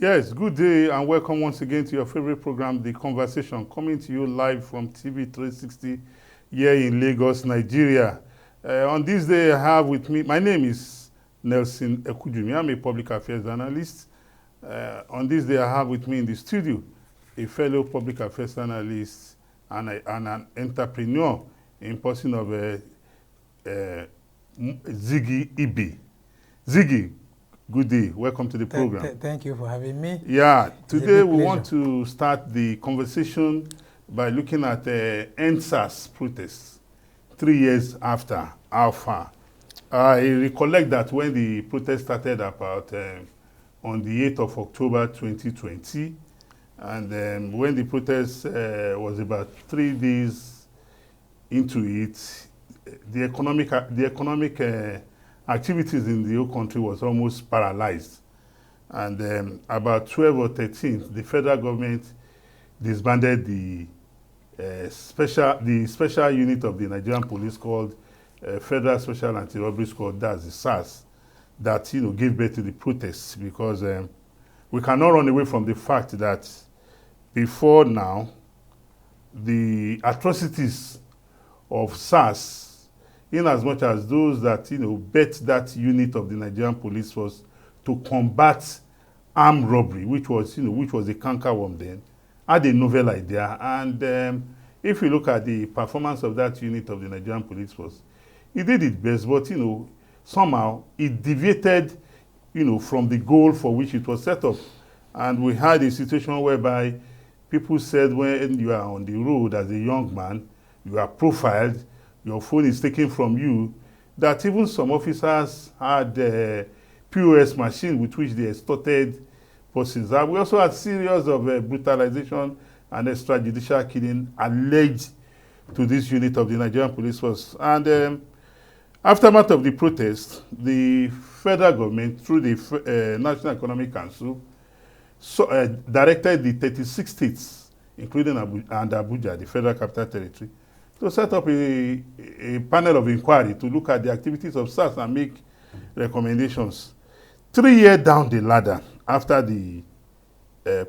Yes, good day and welcome once again to your favorite program, The Conversation, coming to you live from TV 360 here in Lagos, Nigeria. On this day, I have with me, my name is Nelson Ekujumi. I'm a public affairs analyst. On this day, I have with me in the studio a fellow public affairs analyst and an entrepreneur in person of Ziggy Ibe. Ziggy, good day. Welcome to the program. Thank you for having me. Yeah, today we want to start the conversation by looking at Endsars protests 3 years after. How far? I recollect that when the protest started about on the 8th of October 2020, and when the protest was about 3 days into it, the economic activities in the whole country was almost paralyzed. And about 12 or 13, the federal government disbanded the special unit of the Nigerian police called Federal Special Anti-Robbery Squad, that's the SARS, that gave birth to the protests, because we cannot run away from the fact that before now, the atrocities of SARS, in as much as those that bet that unit of the Nigerian police force to combat armed robbery, which was a cankerworm then, had a novel idea. And if you look at the performance of that unit of the Nigerian police force, it did its best, but somehow it deviated from the goal for which it was set up. And we had a situation whereby people said when you are on the road as a young man, you are profiled, your phone is taken from you, that even some officers had POS machine with which they extorted persons. We also had series of brutalization and extrajudicial killing alleged to this unit of the Nigerian police force. And aftermath of the protest, the federal government, through the National Economic Council, directed the 36 states, including Abuja, the Federal Capital Territory, to set up a panel of inquiry to look at the activities of SARS and make recommendations. 3 years down the ladder, after the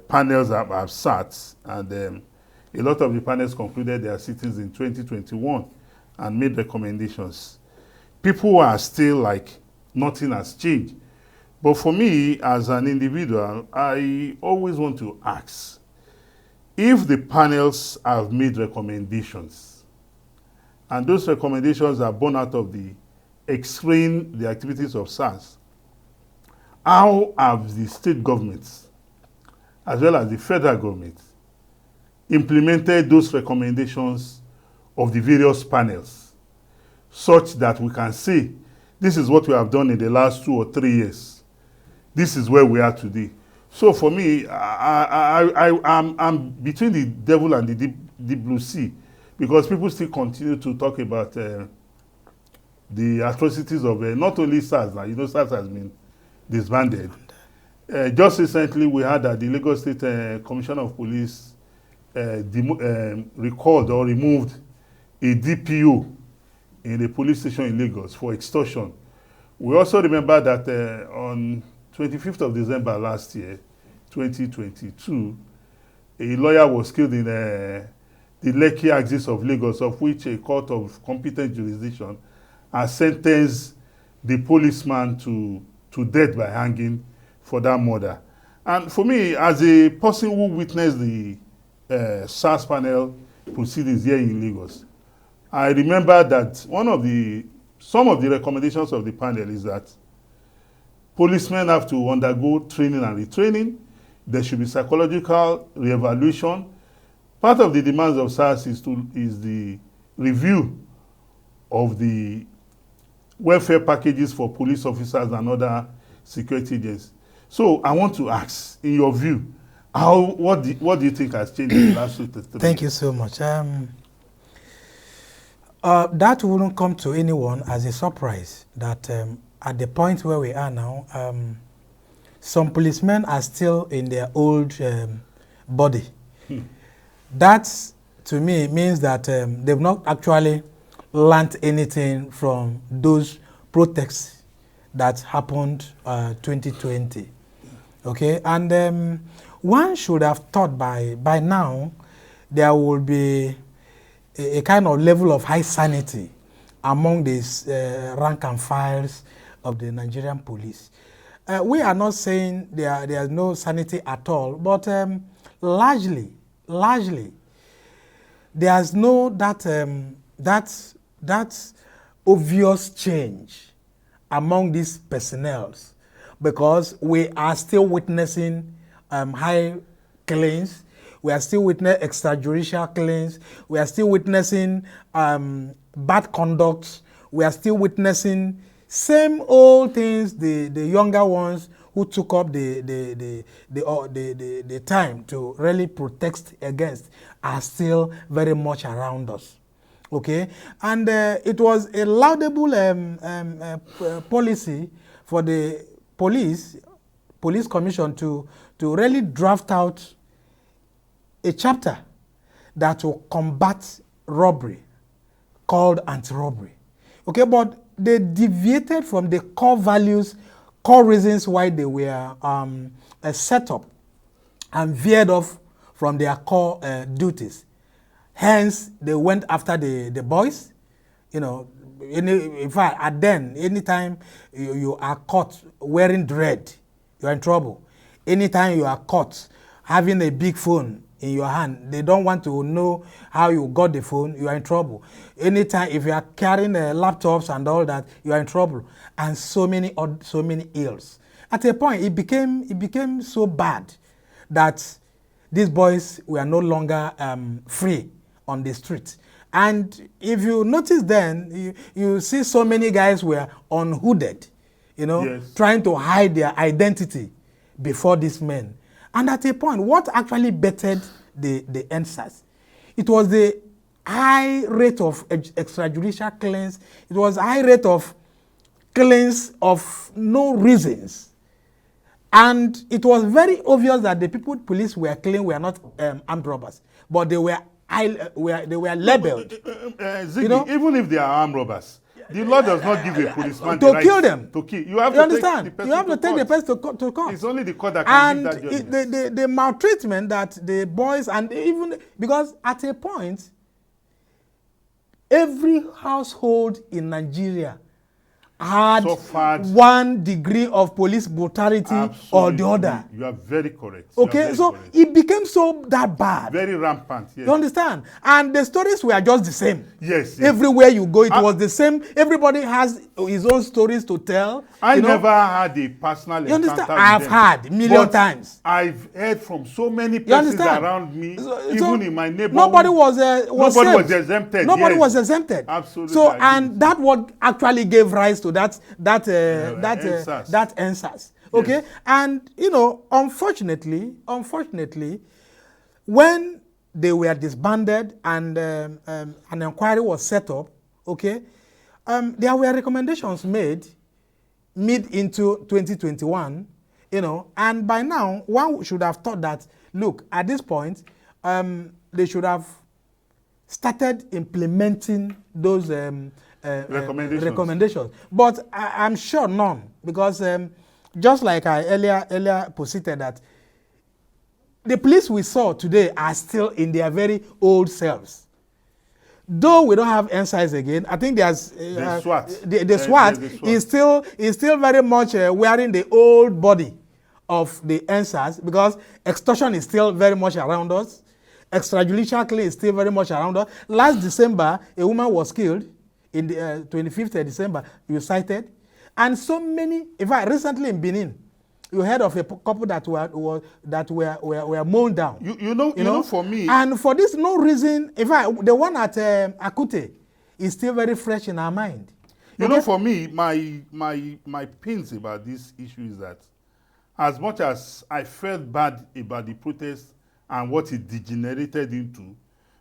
panels have sat, and a lot of the panels concluded their sittings in 2021 and made recommendations, people are still like nothing has changed. But for me, as an individual, I always want to ask, if the panels have made recommendations, and those recommendations are born out of the explain the activities of SARS, how have the state governments, as well as the federal government, implemented those recommendations of the various panels, such that we can say, this is what we have done in the last 2 or 3 years. This is where we are today. So for me, I'm between the devil and the deep blue sea, because people still continue to talk about the atrocities of not only SARS. Now, SARS has been disbanded. Just recently, we heard that the Lagos State Commissioner of Police recalled or removed a DPO in a police station in Lagos for extortion. We also remember that on 25th of December last year, 2022, a lawyer was killed in the Lekki axis of Lagos, of which a court of competent jurisdiction has sentenced the policeman to death by hanging for that murder. And for me, as a person who witnessed the SARS panel proceedings here in Lagos, I remember that some of the recommendations of the panel is that policemen have to undergo training and retraining. There should be psychological reevaluation. Part of the demands of SARS is the review of the welfare packages for police officers and other security agents. So I want to ask, in your view, what do you think has changed in the last 2 to 3 years? Thank you so much. That wouldn't come to anyone as a surprise that at the point where we are now, some policemen are still in their old body. That, to me, means that they've not actually learned anything from those protests that happened 2020. Okay, and one should have thought by now there will be a kind of level of high sanity among these rank and files of the Nigerian police. We are not saying there is no sanity at all, but largely, there's no that obvious change among these personnel, because we are still witnessing high killings, we are still witnessing extrajudicial killings, we are still witnessing bad conduct, we are still witnessing same old things the younger ones who took up the time to really protest against are still very much around us. Okay, and it was a laudable policy for the police commission to really draft out a chapter that will combat robbery called anti-robbery. Okay, but they deviated from the core values, core reasons why they were set up, and veered off from their core duties. Hence, they went after the boys. You know, in fact, anytime you are caught wearing dread, you're in trouble. Anytime you are caught having a big phone in your hand, they don't want to know how you got the phone, you are in trouble. Anytime, if you are carrying laptops and all that, you are in trouble. And so many ills. At a point, it became so bad that these boys were no longer free on the street. And if you notice then, you see so many guys were unhooded, you know, yes, trying to hide their identity before these men. And at a point, what actually bettered the Endsars? It was the high rate of extrajudicial killings. It was high rate of killings of no reasons. And it was very obvious that the people police were killing were not armed robbers, but they were labeled. Ziggy, you know? Even if they are armed robbers, the law does not give a policeman to the right kill them. To kill. You have you to understand? Take the person you have to take court. the person to court. It's only the court that can give that judgment. And the maltreatment that the boys, and even because at a point, every household in Nigeria had one degree of police brutality or the other. You are very correct. Okay, so correct. It became so that bad. Very rampant, yes. You understand? And the stories were just the same. Yes. Everywhere you go, it was the same. Everybody has his own stories to tell. I never had a personal encounter. You understand? I've had a million times. I've heard from so many persons around me, even in my neighborhood. Nobody was exempted. Nobody was exempted. Absolutely. So, and that what actually gave rise to that Endsars. Okay, yes. And you know, unfortunately, when they were disbanded and an inquiry was set up, okay, there were recommendations made mid into 2021, you know, and by now one should have thought that, look, at this point, they should have started implementing those recommendations. But I'm sure none, because just like I earlier posited that the police we saw today are still in their very old selves. Though we don't have Endsars again, I think there's the SWAT. The SWAT is still very much wearing the old body of the Endsars, because extortion is still very much around us. Extrajudicial killing is still very much around us. Last December, a woman was killed. In the 25th of December, you cited, and so many. In fact, recently in Benin, you heard of a couple that were mown down. You know, for me, and for this no reason. In fact, the one at Akute is still very fresh in our mind. You know, for me, my pains about this issue is that, as much as I felt bad about the protest and what it degenerated into,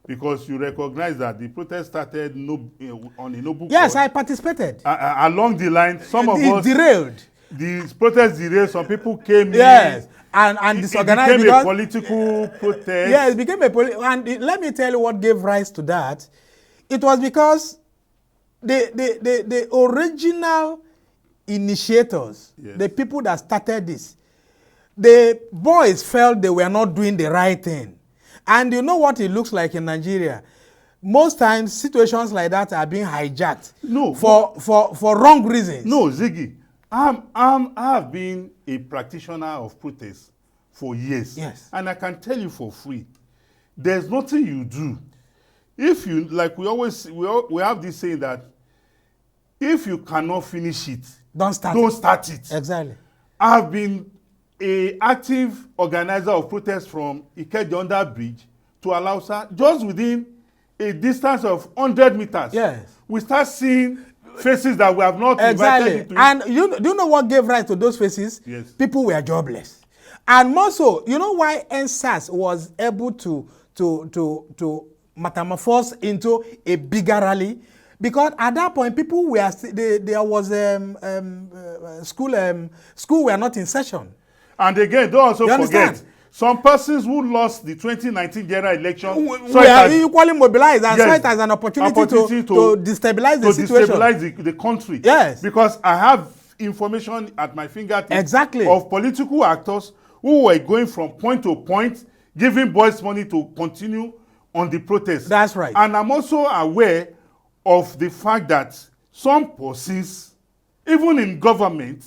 because you recognize that the protest started on a noble Yes, cause. I participated. Along the line, some of us derailed. The protest derailed. Some people came in. And disorganized. It became a political protest. Yeah, it became and let me tell you what gave rise to that. It was because the original initiators, the people that started this, the boys felt they were not doing the right thing. And you know what it looks like in Nigeria? Most times, situations like that are being hijacked for wrong reasons. No, Ziggy, I have been a practitioner of protest for years. Yes. And I can tell you for free, there's nothing you do. If you, like we have this saying that if you cannot finish it, don't start it. Exactly. I've been an active organizer of protests from Ikeja under bridge to Alausa, just within a distance of 100 meters. Yes. We start seeing faces that we have not invited into. And do you know what gave rise to those faces? Yes. People were jobless. And more so, you know why Endsars was able to metamorphose into a bigger rally? Because at that point, people were there was school were not in session. And again, don't also forget, some persons who lost the 2019 general election were equally mobilized and saw it as an opportunity to destabilize the situation. Destabilize the country. Yes. Because I have information at my fingertips of political actors who were going from point to point, giving boys money to continue on the protest. That's right. And I'm also aware of the fact that some persons, even in government,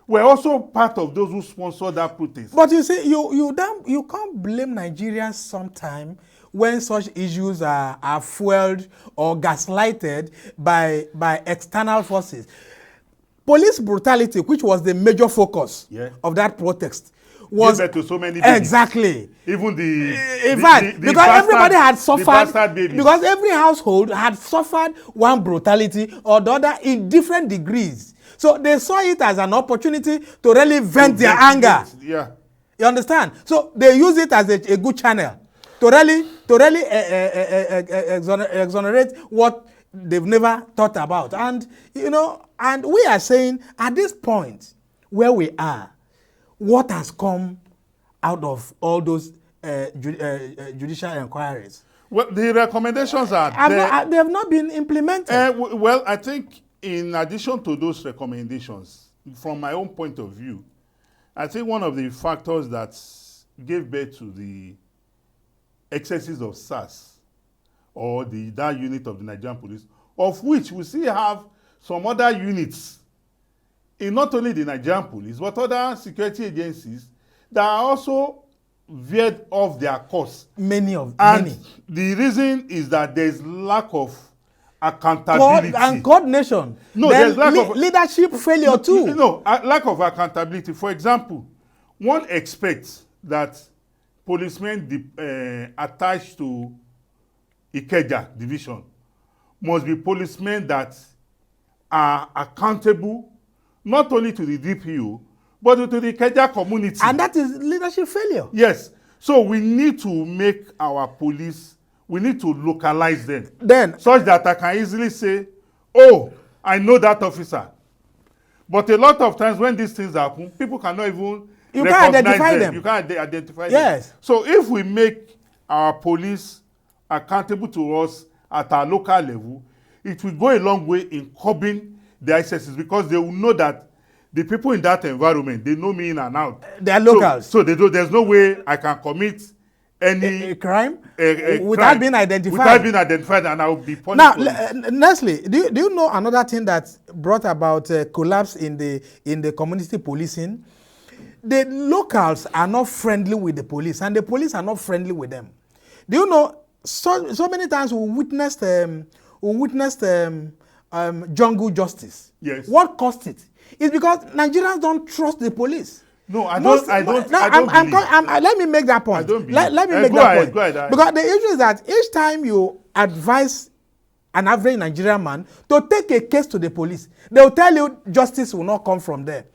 were also part of those who sponsored that protest. But you see, you can't blame Nigerians sometimes when such issues are fueled or gaslighted by external forces. Police brutality, which was the major focus of that protest, was to so many babies. Exactly. Even because everybody had suffered, because every household had suffered one brutality or the other in different degrees. So they saw it as an opportunity to really vent their anger. Yeah. You understand? So they use it as a good channel to really exonerate what they've never thought about. And and we are saying at this point where we are, what has come out of all those judicial inquiries? Well, the recommendations are there. They have not been implemented. Well, I think in addition to those recommendations, from my own point of view, I think one of the factors that gave birth to the excesses of SARS or that unit of the Nigerian police, of which we still have some other units in not only the Nigerian police, but other security agencies that are also veered off their course. Many. The reason is that there's lack of accountability. And coordination. No, there's lack of leadership failure too. No, lack of accountability. For example, one expects that policemen attached to Ikeja division must be policemen that are accountable not only to the DPO, but to the Ikeja community. And that is leadership failure. Yes. So we need to make our police, we need to localize them. Then, such that I can easily say, oh, I know that officer. But a lot of times when these things happen, people cannot even identify them. You can't identify them. Yes. So if we make our police accountable to us at our local level, it will go a long way in curbing the excesses, because they will know that the people in that environment, they know me in and out. They are locals. So there's no way I can commit any crime without crime, being identified. Without being identified, and I will be punished. Now, Nestle, do you know another thing that brought about collapse in the community policing? The locals are not friendly with the police, and the police are not friendly with them. Do you know, so many times we witnessed jungle justice. Yes. What caused it? It's because Nigerians don't trust the police. No, I don't believe. Let me make that point. I don't believe. Let me make that point. Go ahead. Because the issue is that each time you advise an average Nigerian man to take a case to the police, they will tell you justice will not come from there.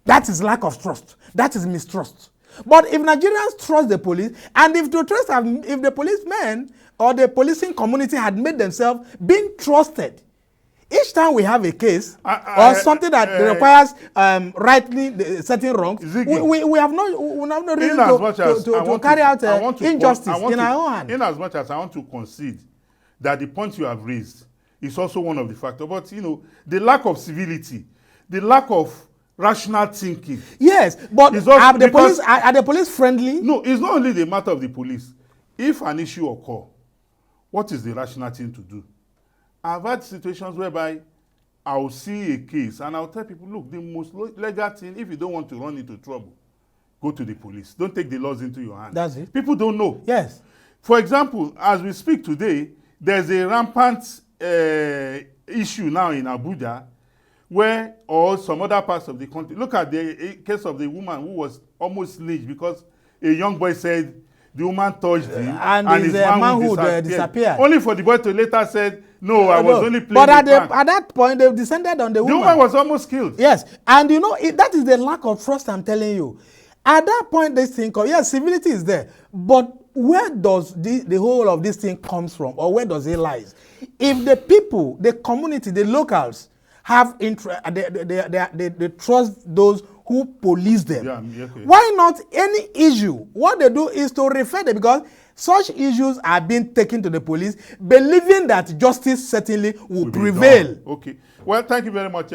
That is lack of trust. That is mistrust. But if Nigerians trust the police, and if the policemen or the policing community had made themselves being trusted, each time we have a case or something that requires rightly setting wrongs, we have no reason to carry out injustice in our own hand. In as much as I want to concede that the point you have raised is also one of the factors, but the lack of civility, the lack of rational thinking. Yes, but It's also because- are the police friendly? No, it's not only the matter of the police. If an issue occur, what is the rational thing to do? I've had situations whereby I'll see a case and I'll tell people, look, the most legal thing, if you don't want to run into trouble, go to the police. Don't take the laws into your hands. That's it. People don't know. Yes. For example, as we speak today, there's a rampant issue now in Abuja where, or some other parts of the country. Look at the case of the woman who was almost lynched because a young boy said the woman touched him and his manhood disappeared. Only for the boy to later said, no, I was only playing but at prank. that point, they descended on the woman. The woman was almost killed. Yes, and you know, that is the lack of trust I'm telling you. At that point, they think, oh, yes, civility is there, but where does the whole of this thing comes from, or where does it lies? If the people, the community, the locals have interest, they trust those who police them. Yeah, okay. Why not any issue? What they do is to refer them, because such issues are being taken to the police, believing that justice certainly will prevail. Okay. Well, thank you very much,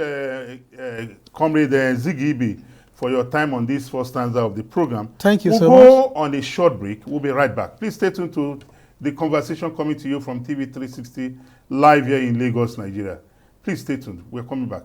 Comrade Ziggy, for your time on this first stanza of the program. Thank you so much. We'll go on a short break. We'll be right back. Please stay tuned to the conversation coming to you from TV 360 live here in Lagos, Nigeria. Please stay tuned. We're coming back.